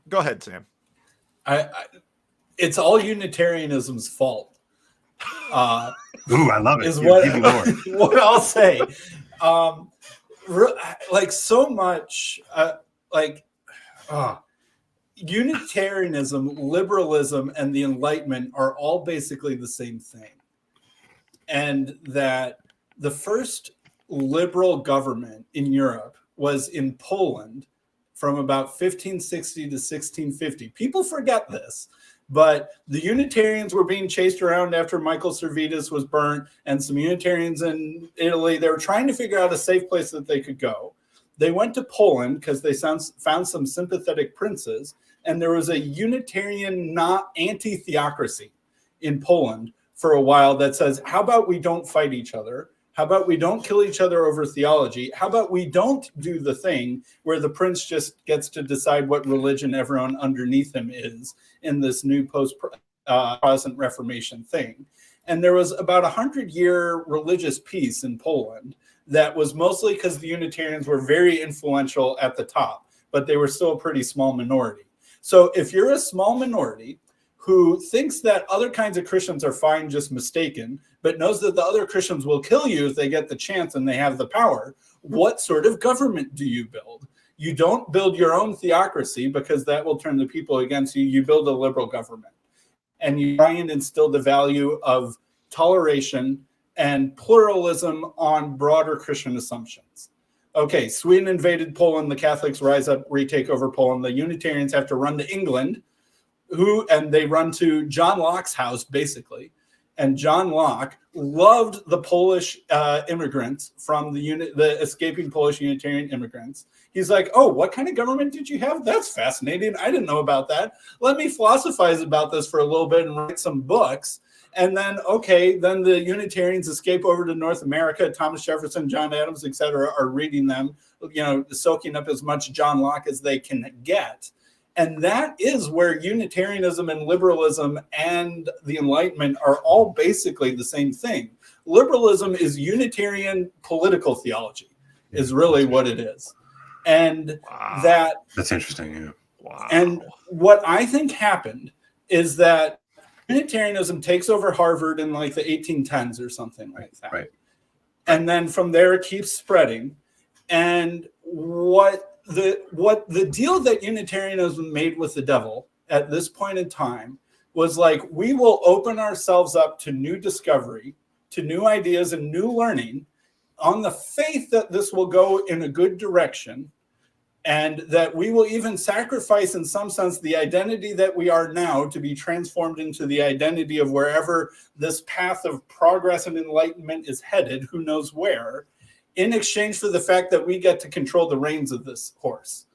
go ahead, Sam. It's all Unitarianism's fault. Ooh, I love it. Is what I'll say. Like so much, Unitarianism, liberalism, and the Enlightenment are all basically the same thing. And that the first liberal government in Europe was in Poland from about 1560 to 1650. People forget this, but the Unitarians were being chased around after Michael Servetus was burnt, and some Unitarians in Italy, they were trying to figure out a safe place that they could go. They went to Poland because they found some sympathetic princes, and there was a Unitarian anti-theocracy in Poland for a while that says, how about we don't fight each other? How about we don't kill each other over theology? How about we don't do the thing where the prince just gets to decide what religion everyone underneath him is in this new post-Protestant Reformation thing? And there was about 100-year religious peace in Poland that was mostly because the Unitarians were very influential at the top, but they were still a pretty small minority. So if you're a small minority who thinks that other kinds of Christians are fine, just mistaken, but knows that the other Christians will kill you if they get the chance and they have the power, what sort of government do you build? You don't build your own theocracy because that will turn the people against you. You build a liberal government. And you try and instill the value of toleration and pluralism on broader Christian assumptions. Okay, Sweden invaded Poland. The Catholics rise up, retake over Poland. The Unitarians have to run to England, and they run to John Locke's house, basically. And John Locke loved the Polish immigrants from the escaping Polish Unitarian immigrants. He's like, oh, what kind of government did you have? That's fascinating. I didn't know about that. Let me philosophize about this for a little bit and write some books. And then, then the Unitarians escape over to North America. Thomas Jefferson, John Adams, etc., are reading them, soaking up as much John Locke as they can get. And that is where Unitarianism and liberalism and the Enlightenment are all basically the same thing. Liberalism is Unitarian political theology, is really what it is. And that's interesting. Yeah. Wow. And what I think happened is that Unitarianism takes over Harvard in like the 1810s or something like that. Right. And then from there it keeps spreading. And what the deal that Unitarianism made with the devil at this point in time was like, we will open ourselves up to new discovery, to new ideas and new learning on the faith that this will go in a good direction, and that we will even sacrifice in some sense the identity that we are now to be transformed into the identity of wherever this path of progress and enlightenment is headed, who knows where, in exchange for the fact that we get to control the reins of this horse.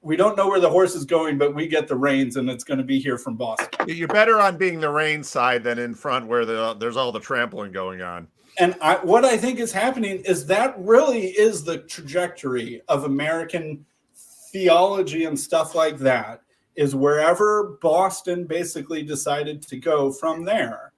We don't know where the horse is going, but we get the reins, and it's going to be here from Boston. You're better on being the rein side than in front where there's all the trampling going on. And what I think is happening is that really is the trajectory of American theology and stuff like that, is wherever Boston basically decided to go from there.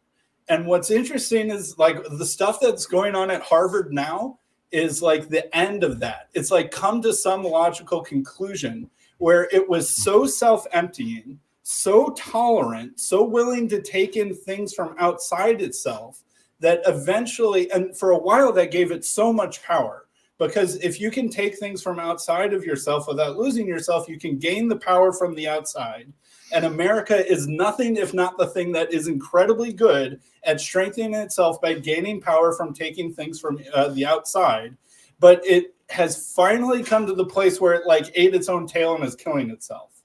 And what's interesting is like the stuff that's going on at Harvard now is like the end of that. It's like come to some logical conclusion where it was so self-emptying, so tolerant, so willing to take in things from outside itself that eventually, and for a while that gave it so much power. Because if you can take things from outside of yourself without losing yourself, you can gain the power from the outside. And America is nothing if not the thing that is incredibly good at strengthening itself by gaining power from taking things from the outside. But it has finally come to the place where it like ate its own tail and is killing itself.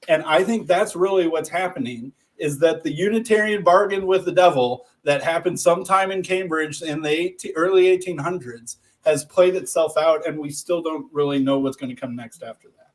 And I think that's really what's happening, is that the Unitarian bargain with the devil that happened sometime in Cambridge in the early 1800s has played itself out, and we still don't really know what's going to come next after that.